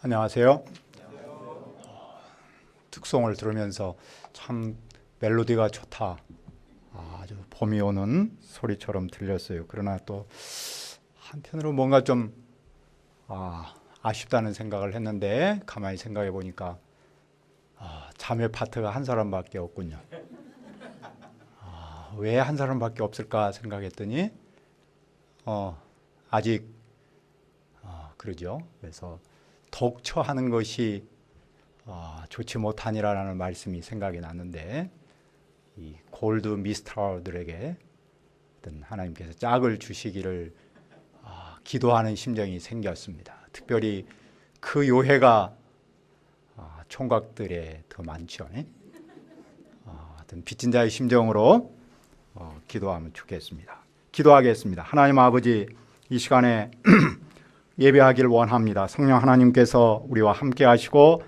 안녕하세요. 특송을 들으면서 참 멜로디가 좋다. 아주 봄이 오는 소리처럼 들렸어요. 그러나 또 한편으로 뭔가 좀 아쉽다는 생각을 했는데 가만히 생각해 보니까 자매 파트가 한 사람밖에 없군요. 왜 한 사람밖에 없을까 생각했더니 아직 그러죠. 그래서 독처하는 것이 좋지 못하니라는 말씀이 생각이 났는데, 이 골드 미스터들에게 어떤 하나님께서 짝을 주시기를 기도하는 심정이 생겼습니다. 특별히 그 요해가 총각들에 더 많죠. 어떤 빚진 자의 심정으로 기도하면 좋겠습니다. 기도하겠습니다. 하나님 아버지, 이 시간에 예배하기를 원합니다. 성령 하나님께서 우리와 함께 하시고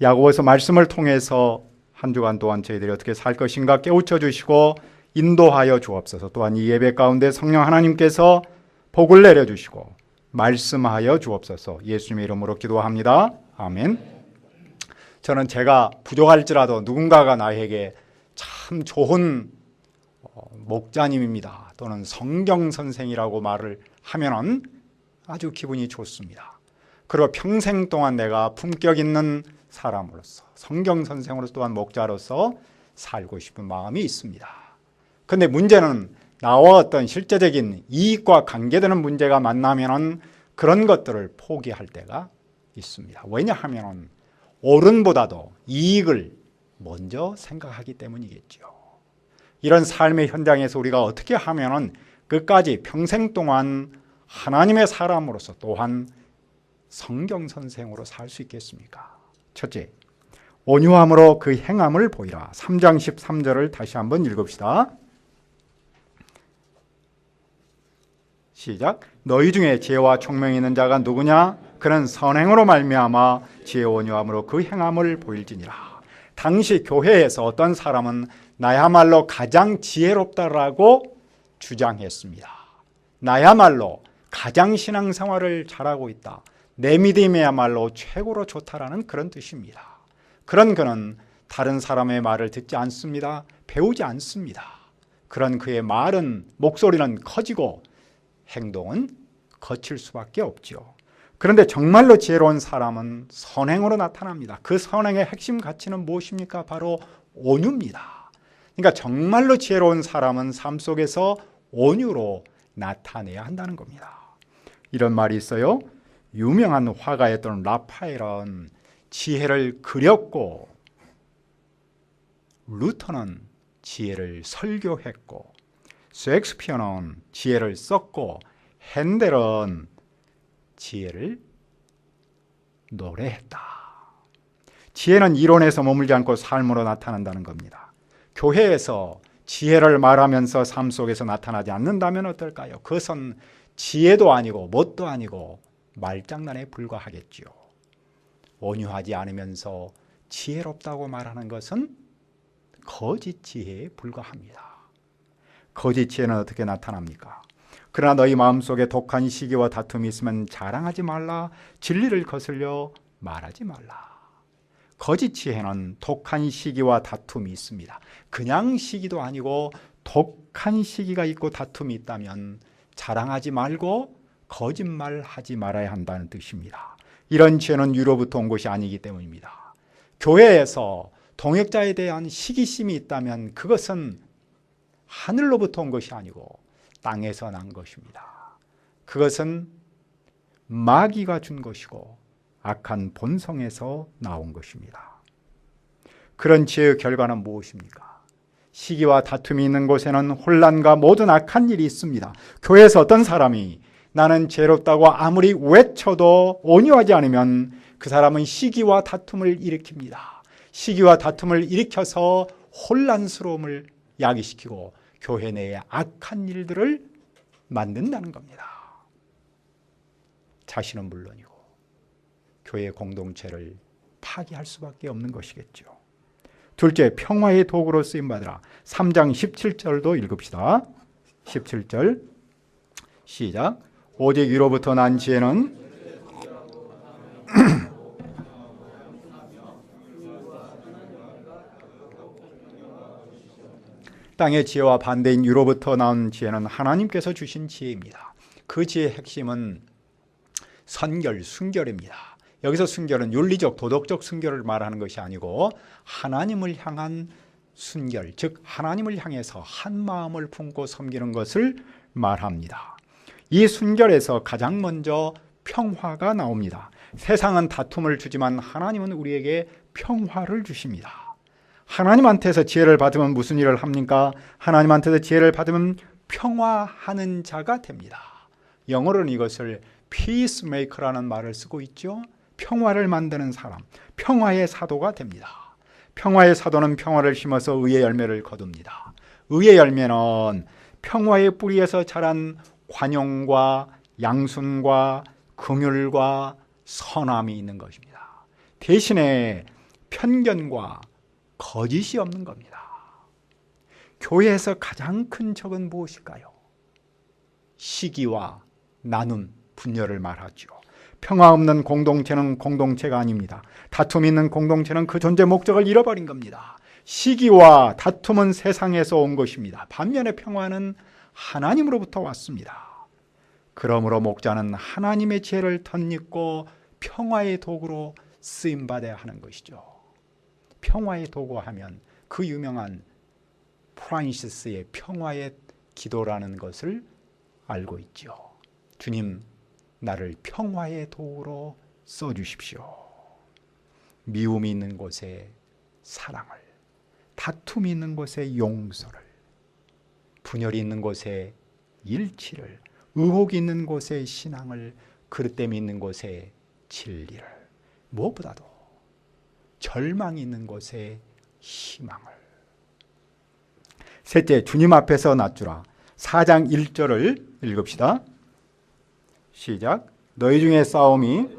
야고보서 말씀을 통해서 한 주간 동안 저희들이 어떻게 살 것인가 깨우쳐 주시고 인도하여 주옵소서. 또한 이 예배 가운데 성령 하나님께서 복을 내려주시고 말씀하여 주옵소서. 예수님의 이름으로 기도합니다. 아멘. 저는 제가 부족할지라도 누군가가 나에게 참 좋은 목자님입니다 또는 성경 선생이라고 말을 하면은 아주 기분이 좋습니다. 그리고 평생 동안 내가 품격 있는 사람으로서, 성경 선생으로서 또한 목자로서 살고 싶은 마음이 있습니다. 그런데 문제는 나와 어떤 실제적인 이익과 관계되는 문제가 만나면 그런 것들을 포기할 때가 있습니다. 왜냐하면 옳음보다도 이익을 먼저 생각하기 때문이겠죠. 이런 삶의 현장에서 우리가 어떻게 하면 끝까지 평생 동안 하나님의 사람으로서 또한 성경 선생으로 살 수 있겠습니까? 첫째, 온유함으로 그 행함을 보이라. 3장 13절을 다시 한번 읽읍시다. 시작. 너희 중에 지혜와 총명이 있는 자가 누구냐? 그는 선행으로 말미암아 지혜 온유함으로 그 행함을 보일지니라. 당시 교회에서 어떤 사람은 나야말로 가장 지혜롭다라고 주장했습니다. 나야말로 가장 신앙생활을 잘하고 있다. 내 믿음이야말로 최고로 좋다라는 그런 뜻입니다. 그런 그는 다른 사람의 말을 듣지 않습니다. 배우지 않습니다. 그런 그의 말은, 목소리는 커지고 행동은 거칠 수밖에 없죠. 그런데 정말로 지혜로운 사람은 선행으로 나타납니다. 그 선행의 핵심 가치는 무엇입니까? 바로 온유입니다. 그러니까 정말로 지혜로운 사람은 삶 속에서 온유로 나타내야 한다는 겁니다. 이런 말이 있어요. 유명한 화가였던 라파엘은 지혜를 그렸고, 루터는 지혜를 설교했고, 셰익스피어는 지혜를 썼고, 핸델은 지혜를 노래했다. 지혜는 이론에서 머물지 않고 삶으로 나타난다는 겁니다. 교회에서 지혜를 말하면서 삶 속에서 나타나지 않는다면 어떨까요? 그것은 지혜도 아니고 뭣도 아니고 말장난에 불과하겠지요. 온유하지 않으면서 지혜롭다고 말하는 것은 거짓 지혜에 불과합니다. 거짓 지혜는 어떻게 나타납니까? 그러나 너희 마음속에 독한 시기와 다툼이 있으면 자랑하지 말라. 진리를 거슬려 말하지 말라. 거짓 지혜는 독한 시기와 다툼이 있습니다. 그냥 시기도 아니고 독한 시기가 있고 다툼이 있다면 자랑하지 말고 거짓말하지 말아야 한다는 뜻입니다. 이런 지혜는 위로부터 온 것이 아니기 때문입니다. 교회에서 동역자에 대한 시기심이 있다면 그것은 하늘로부터 온 것이 아니고 땅에서 난 것입니다. 그것은 마귀가 준 것이고 악한 본성에서 나온 것입니다. 그런 지혜의 결과는 무엇입니까? 시기와 다툼이 있는 곳에는 혼란과 모든 악한 일이 있습니다. 교회에서 어떤 사람이 나는 지혜롭다고 아무리 외쳐도 온유하지 않으면 그 사람은 시기와 다툼을 일으킵니다. 시기와 다툼을 일으켜서 혼란스러움을 야기시키고 교회 내에 악한 일들을 만든다는 겁니다. 자신은 물론이고 교회 공동체를 파괴할 수밖에 없는 것이겠죠. 둘째, 평화의 도구로 쓰임받으라. 3장 17절도 읽읍시다. 17절 시작. 오직 위로부터 난 지혜는 땅의 지혜와 반대인 유로부터 나온 지혜는 하나님께서 주신 지혜입니다. 그 지혜의 핵심은 선결, 순결입니다. 여기서 순결은 윤리적, 도덕적 순결을 말하는 것이 아니고 하나님을 향한 순결, 즉 하나님을 향해서 한 마음을 품고 섬기는 것을 말합니다. 이 순결에서 가장 먼저 평화가 나옵니다. 세상은 다툼을 주지만 하나님은 우리에게 평화를 주십니다. 하나님한테서 지혜를 받으면 무슨 일을 합니까? 하나님한테서 지혜를 받으면 평화하는 자가 됩니다. 영어로는 이것을 peacemaker라는 말을 쓰고 있죠. 평화를 만드는 사람, 평화의 사도가 됩니다. 평화의 사도는 평화를 심어서 의의 열매를 거둡니다. 의의 열매는 평화의 뿌리에서 자란 관용과 양순과 긍휼과 선함이 있는 것입니다. 대신에 편견과 거짓이 없는 겁니다. 교회에서 가장 큰 적은 무엇일까요? 시기와 나눔, 분열을 말하죠. 평화 없는 공동체는 공동체가 아닙니다. 다툼 있는 공동체는 그 존재 목적을 잃어버린 겁니다. 시기와 다툼은 세상에서 온 것입니다. 반면에 평화는 하나님으로부터 왔습니다. 그러므로 목자는 하나님의 지혜를 덧입고 평화의 도구로 쓰임받아야 하는 것이죠. 평화의 도구 하면 그 유명한 프란시스의 평화의 기도라는 것을 알고 있죠. 주님, 나를 평화의 도구로 써주십시오. 미움이 있는 곳에 사랑을, 다툼이 있는 곳에 용서를, 분열이 있는 곳에 일치를, 의혹이 있는 곳에 신앙을, 그릇됨이 있는 곳에 진리를, 무엇보다도 절망이 있는 곳에 희망을. 셋째, 주님 앞에서 낮추라. 4장 1절을 읽읍시다. 시작. 너희 중에 싸움이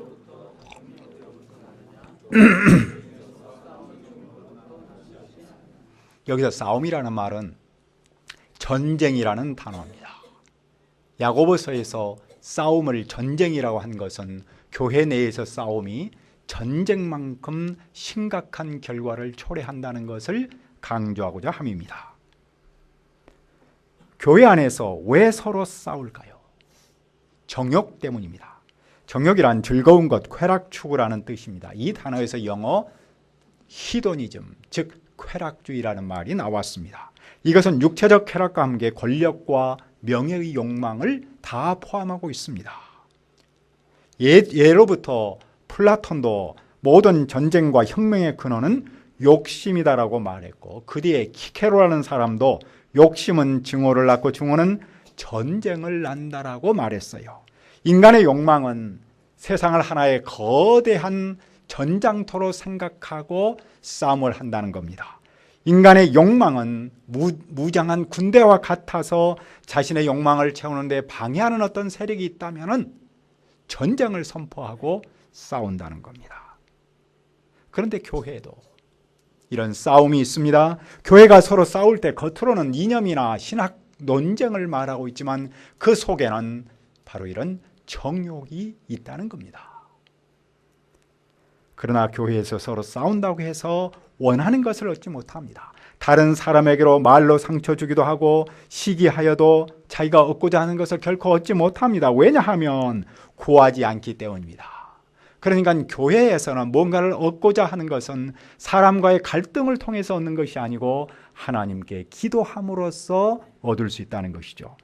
여기서 싸움이라는 말은 전쟁이라는 단어입니다. 야고보서에서 싸움을 전쟁이라고 한 것은 교회 내에서 싸움이 전쟁만큼 심각한 결과를 초래한다는 것을 강조하고자 함입니다. 교회 안에서 왜 서로 싸울까요? 정욕 때문입니다. 정욕이란 즐거운 것, 쾌락 추구라는 뜻입니다. 이 단어에서 영어 히도니즘, 즉 쾌락주의라는 말이 나왔습니다. 이것은 육체적 쾌락과 함께 권력과 명예의 욕망을 다 포함하고 있습니다. 예로부터 플라톤도 모든 전쟁과 혁명의 근원은 욕심이다라고 말했고, 그 뒤에 키케로라는 사람도 욕심은 증오를 낳고 증오는 전쟁을 낳는다라고 말했어요. 인간의 욕망은 세상을 하나의 거대한 전장터로 생각하고 싸움을 한다는 겁니다. 인간의 욕망은 무장한 군대와 같아서 자신의 욕망을 채우는데 방해하는 어떤 세력이 있다면 전쟁을 선포하고 싸운다는 겁니다. 그런데 교회에도 이런 싸움이 있습니다. 교회가 서로 싸울 때 겉으로는 이념이나 신학 논쟁을 말하고 있지만 그 속에는 바로 이런 정욕이 있다는 겁니다. 그러나 교회에서 서로 싸운다고 해서 원하는 것을 얻지 못합니다. 다른 사람에게로 말로 상처 주기도 하고 시기하여도 자기가 얻고자 하는 것을 결코 얻지 못합니다. 왜냐하면 구하지 않기 때문입니다. 그러니까 교회에서는 뭔가를 얻고자 하는 것은 사람과의 갈등을 통해서 얻는 것이 아니고 하나님께 기도함으로써 얻을 수 있다는 것이죠.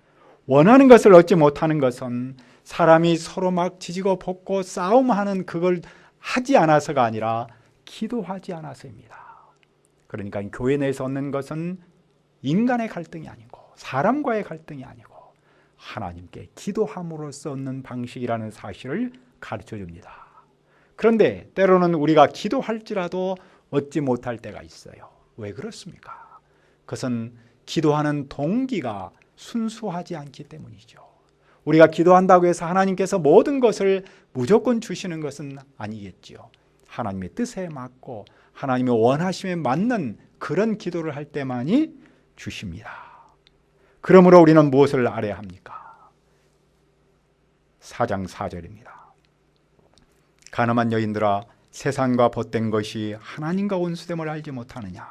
원하는 것을 얻지 못하는 것은 사람이 서로 막 지지고 볶고 싸움하는 그걸 하지 않아서가 아니라 기도하지 않아서입니다. 그러니까 교회 내에서 얻는 것은 인간의 갈등이 아니고 사람과의 갈등이 아니고 하나님께 기도함으로써 얻는 방식이라는 사실을 가르쳐 줍니다. 그런데 때로는 우리가 기도할지라도 얻지 못할 때가 있어요. 왜 그렇습니까? 그것은 기도하는 동기가 순수하지 않기 때문이죠. 우리가 기도한다고 해서 하나님께서 모든 것을 무조건 주시는 것은 아니겠지요. 하나님의 뜻에 맞고 하나님의 원하심에 맞는 그런 기도를 할 때만이 주십니다. 그러므로 우리는 무엇을 알아야 합니까? 4장 4절입니다. 가늠한 여인들아, 세상과 벗된 것이 하나님과 원수됨을 알지 못하느냐?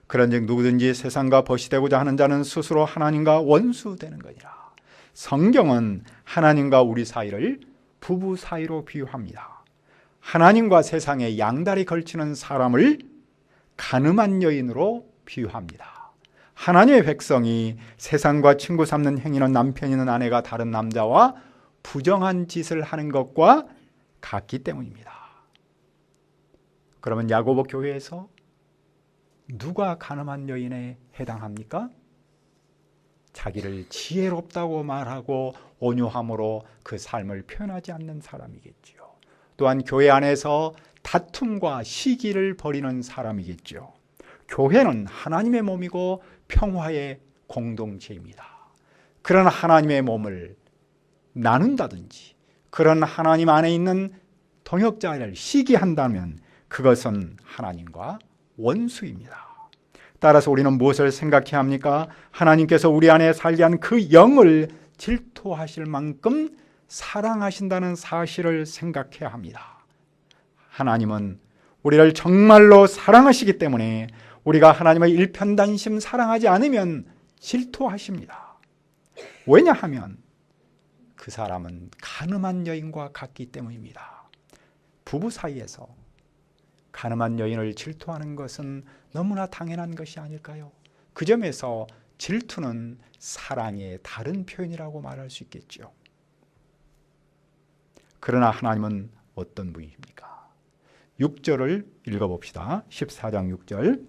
그런즉 누구든지 세상과 벗이 되고자 하는 자는 스스로 하나님과 원수되는 거니라. 성경은 하나님과 우리 사이를 부부 사이로 비유합니다. 하나님과 세상에 양다리 걸치는 사람을 간음한 여인으로 비유합니다. 하나님의 백성이 세상과 친구 삼는 행위는 남편이나 아내가 다른 남자와 부정한 짓을 하는 것과 같기 때문입니다. 그러면 야고보 교회에서 누가 간음한 여인에 해당합니까? 자기를 지혜롭다고 말하고 온유함으로 그 삶을 표현하지 않는 사람이겠지요. 또한 교회 안에서 다툼과 시기를 벌이는 사람이겠지요. 교회는 하나님의 몸이고 평화의 공동체입니다. 그런 하나님의 몸을 나눈다든지 그런 하나님 안에 있는 동역자를 시기한다면 그것은 하나님과 원수입니다. 따라서 우리는 무엇을 생각해야 합니까? 하나님께서 우리 안에 살게 한 그 영을 질투하실 만큼 사랑하신다는 사실을 생각해야 합니다. 하나님은 우리를 정말로 사랑하시기 때문에 우리가 하나님의 일편단심 사랑하지 않으면 질투하십니다. 왜냐하면 그 사람은 간음한 여인과 같기 때문입니다. 부부 사이에서 간음한 여인을 질투하는 것은 너무나 당연한 것이 아닐까요? 그 점에서 질투는 사랑의 다른 표현이라고 말할 수 있겠죠. 그러나 하나님은 어떤 분이십니까? 6절을 읽어봅시다. 14장 6절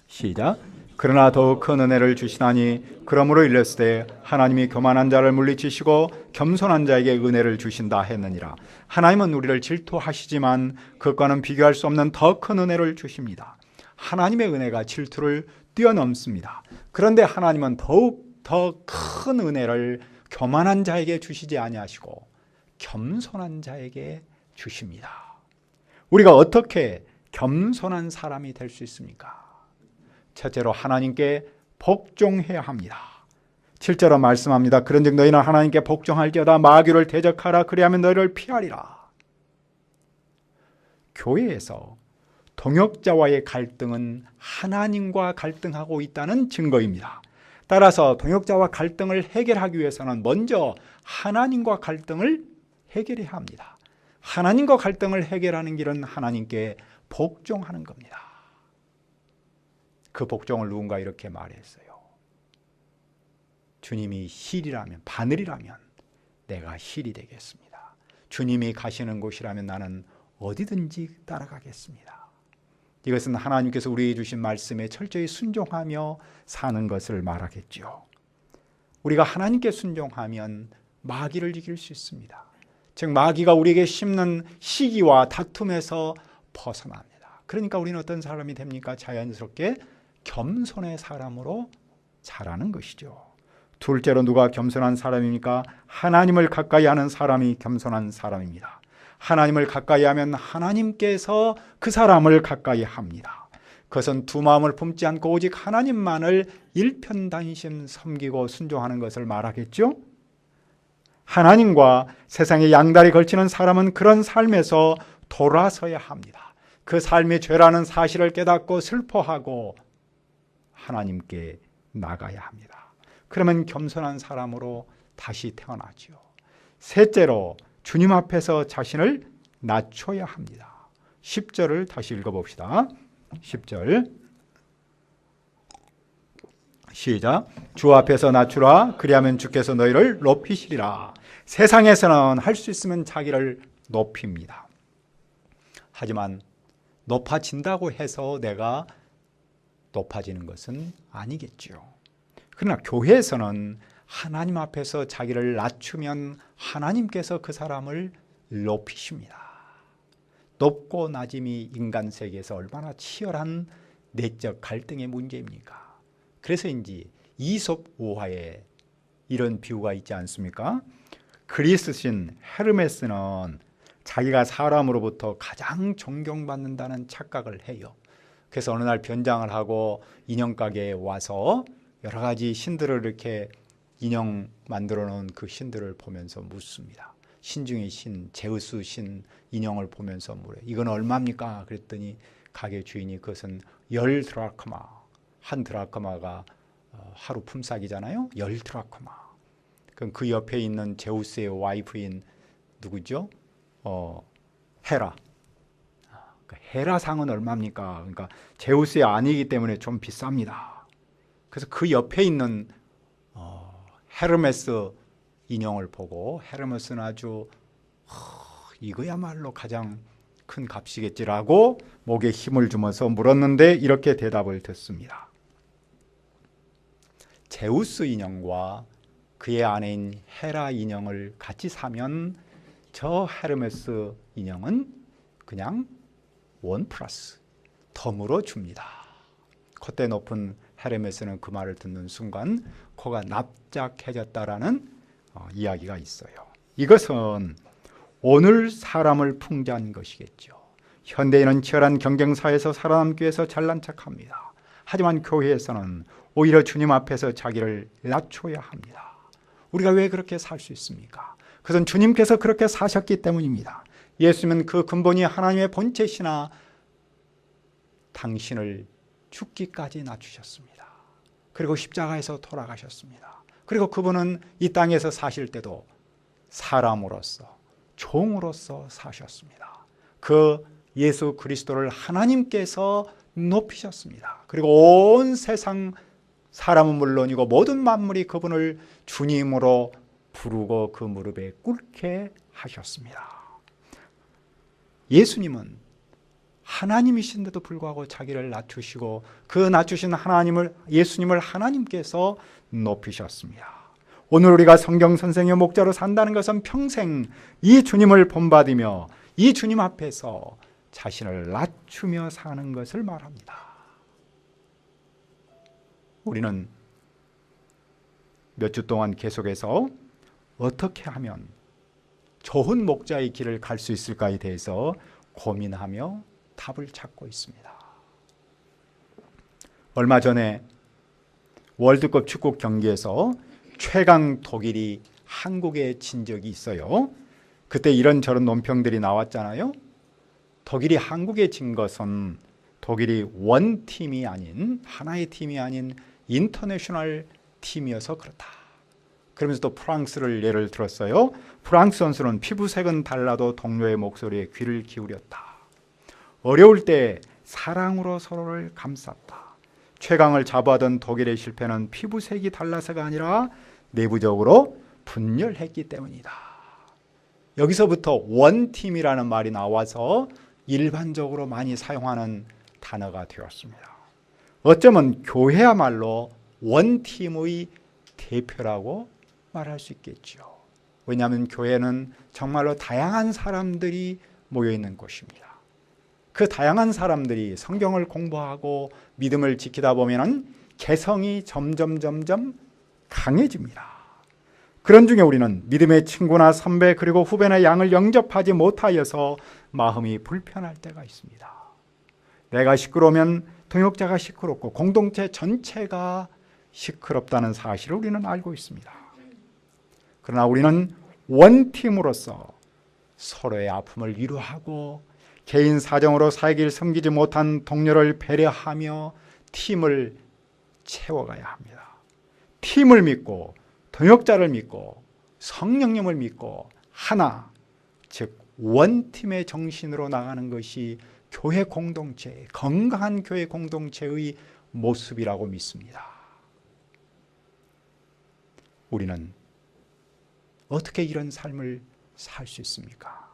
시작. 그러나 더욱 큰 은혜를 주시나니 그러므로 일렀을 때 하나님이 교만한 자를 물리치시고 겸손한 자에게 은혜를 주신다 했느니라. 하나님은 우리를 질투하시지만 그것과는 비교할 수 없는 더 큰 은혜를 주십니다. 하나님의 은혜가 질투를 뛰어넘습니다. 그런데 하나님은 더욱 더 큰 은혜를 교만한 자에게 주시지 아니하시고 겸손한 자에게 주십니다. 우리가 어떻게 겸손한 사람이 될 수 있습니까? 첫째로 하나님께 복종해야 합니다. 7절로 말씀합니다. 그런즉 너희는 하나님께 복종할지어다 마귀를 대적하라 그리하면 너희를 피하리라. 교회에서 동역자와의 갈등은 하나님과 갈등하고 있다는 증거입니다. 따라서 동역자와 갈등을 해결하기 위해서는 먼저 하나님과 갈등을 해결해야 합니다. 하나님과 갈등을 해결하는 길은 하나님께 복종하는 겁니다. 그 복종을 누군가 이렇게 말했어요. 주님이 실이라면, 바늘이라면 내가 실이 되겠습니다. 주님이 가시는 곳이라면 나는 어디든지 따라가겠습니다. 이것은 하나님께서 우리에게 주신 말씀에 철저히 순종하며 사는 것을 말하겠죠. 우리가 하나님께 순종하면 마귀를 이길 수 있습니다. 즉 마귀가 우리에게 심는 시기와 다툼에서 벗어납니다. 그러니까 우리는 어떤 사람이 됩니까? 자연스럽게 겸손의 사람으로 자라는 것이죠. 둘째로 누가 겸손한 사람입니까? 하나님을 가까이 하는 사람이 겸손한 사람입니다. 하나님을 가까이 하면 하나님께서 그 사람을 가까이 합니다. 그것은 두 마음을 품지 않고 오직 하나님만을 일편단심 섬기고 순종하는 것을 말하겠죠. 하나님과 세상에 양다리 걸치는 사람은 그런 삶에서 돌아서야 합니다. 그 삶이 죄라는 사실을 깨닫고 슬퍼하고 하나님께 나가야 합니다. 그러면 겸손한 사람으로 다시 태어나죠. 셋째로 주님 앞에서 자신을 낮춰야 합니다. 10절을 다시 읽어봅시다. 10절 시작. 주 앞에서 낮추라 그리하면 주께서 너희를 높이시리라. 세상에서는 할 수 있으면 자기를 높입니다. 하지만 높아진다고 해서 내가 높아지는 것은 아니겠죠. 그러나 교회에서는 하나님 앞에서 자기를 낮추면 하나님께서 그 사람을 높이십니다. 높고 낮음이 인간 세계에서 얼마나 치열한 내적 갈등의 문제입니까? 그래서인지 이솝 우화에 이런 비유가 있지 않습니까? 그리스 신 헤르메스는 자기가 사람으로부터 가장 존경받는다는 착각을 해요. 그래서 어느 날 변장을 하고 인형 가게에 와서 여러 가지 신들을 이렇게 인형 만들어 놓은 그 신들을 보면서 묻습니다. 신 중의 신, 제우스 신 인형을 보면서 물어요. 이건 얼마입니까? 그랬더니 가게 주인이 그것은 10드라크마, 한 드라크마가 하루 품삯이잖아요. 10드라크마. 그럼 그 옆에 있는 제우스의 와이프인 누구죠? 헤라. 헤라 상은 얼마입니까? 그러니까 제우스의 아내이기 때문에 좀 비쌉니다. 그래서 그 옆에 있는 헤르메스 인형을 보고 헤르메스는 아주 이거야말로 가장 큰 값이겠지라고 목에 힘을 주면서 물었는데 이렇게 대답을 듣습니다. 제우스 인형과 그의 아내인 헤라 인형을 같이 사면 저 헤르메스 인형은 그냥 1 플러스 덤으로 줍니다. 콧대 높은 헤르메스는 그 말을 듣는 순간 코가 납작해졌다라는 이야기가 있어요. 이것은 오늘 사람을 풍자한 것이겠죠. 현대인은 치열한 경쟁사에서 살아남기 위해서 잘난 척합니다. 하지만 교회에서는 오히려 주님 앞에서 자기를 낮춰야 합니다. 우리가 왜 그렇게 살 수 있습니까? 그것은 주님께서 그렇게 사셨기 때문입니다. 예수님은 그 근본이 하나님의 본체시나 당신을 죽기까지 낮추셨습니다. 그리고 십자가에서 돌아가셨습니다. 그리고 그분은 이 땅에서 사실 때도 사람으로서 종으로서 사셨습니다. 그 예수 그리스도를 하나님께서 높이셨습니다. 그리고 온 세상 사람은 물론이고 모든 만물이 그분을 주님으로 부르고 그 무릎에 꿇게 하셨습니다. 예수님은 하나님이신데도 불구하고 자기를 낮추시고 그 낮추신 예수님을 하나님께서 높이셨습니다. 오늘 우리가 성경 선생의 목자로 산다는 것은 평생 이 주님을 본받으며 이 주님 앞에서 자신을 낮추며 사는 것을 말합니다. 우리는 몇 주 동안 계속해서 어떻게 하면 좋은 목자의 길을 갈 수 있을까에 대해서 고민하며 답을 찾고 있습니다. 얼마 전에 월드컵 축구 경기에서 최강 독일이 한국에 진 적이 있어요. 그때 이런저런 논평들이 나왔잖아요. 독일이 한국에 진 것은 독일이 원팀이 아닌 하나의 팀이 아닌 인터내셔널 팀이어서 그렇다. 그러면서 또 프랑스를 예를 들었어요. 프랑스 선수는 피부색은 달라도 동료의 목소리에 귀를 기울였다. 어려울 때 사랑으로 서로를 감쌌다. 최강을 자부하던 독일의 실패는 피부색이 달라서가 아니라 내부적으로 분열했기 때문이다. 여기서부터 원팀이라는 말이 나와서 일반적으로 많이 사용하는 단어가 되었습니다. 어쩌면 교회야말로 원팀의 대표라고 말할 수 있겠죠. 왜냐하면 교회는 정말로 다양한 사람들이 모여있는 곳입니다. 그 다양한 사람들이 성경을 공부하고 믿음을 지키다 보면 개성이 점점 강해집니다. 그런 중에 우리는 믿음의 친구나 선배 그리고 후배나 양을 영접하지 못하여서 마음이 불편할 때가 있습니다. 내가 시끄러우면 동역자가 시끄럽고 공동체 전체가 시끄럽다는 사실을 우리는 알고 있습니다. 그러나 우리는 원팀으로서 서로의 아픔을 위로하고 개인 사정으로 사역을 섬기지 못한 동료를 배려하며 팀을 채워가야 합니다. 팀을 믿고 동역자를 믿고 성령님을 믿고 하나, 즉 원팀의 정신으로 나가는 것이 교회 공동체, 건강한 교회 공동체의 모습이라고 믿습니다. 우리는 어떻게 이런 삶을 살 수 있습니까?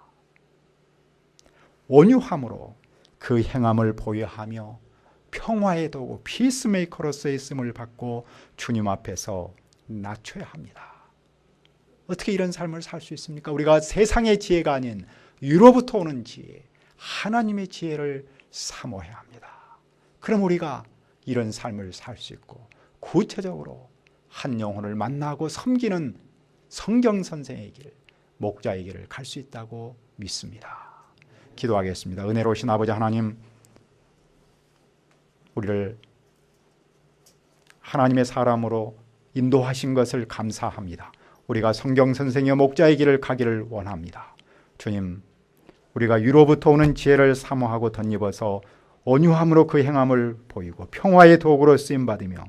온유함으로 그 행함을 보여하며 평화의 도구 피스메이커로서의 쓰임을 받고 주님 앞에서 낮춰야 합니다. 어떻게 이런 삶을 살 수 있습니까? 우리가 세상의 지혜가 아닌 위로부터 오는 지혜, 하나님의 지혜를 사모해야 합니다. 그럼 우리가 이런 삶을 살 수 있고 구체적으로 한 영혼을 만나고 섬기는 성경 선생의 길, 목자의 길을 갈 수 있다고 믿습니다. 기도하겠습니다. 은혜로우신 아버지 하나님, 우리를 하나님의 사람으로 인도하신 것을 감사합니다. 우리가 성경 선생의 목자의 길을 가기를 원합니다. 주님, 우리가 위로부터 오는 지혜를 사모하고 덧입어서 온유함으로 그 행함을 보이고 평화의 도구로 쓰임받으며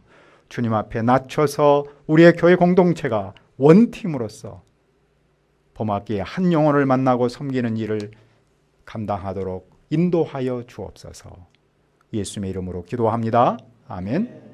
주님 앞에 낮춰서 우리의 교회 공동체가 원팀으로서 봄학기에 한 영혼을 만나고 섬기는 일을 감당하도록 인도하여 주옵소서. 예수님의 이름으로 기도합니다. 아멘.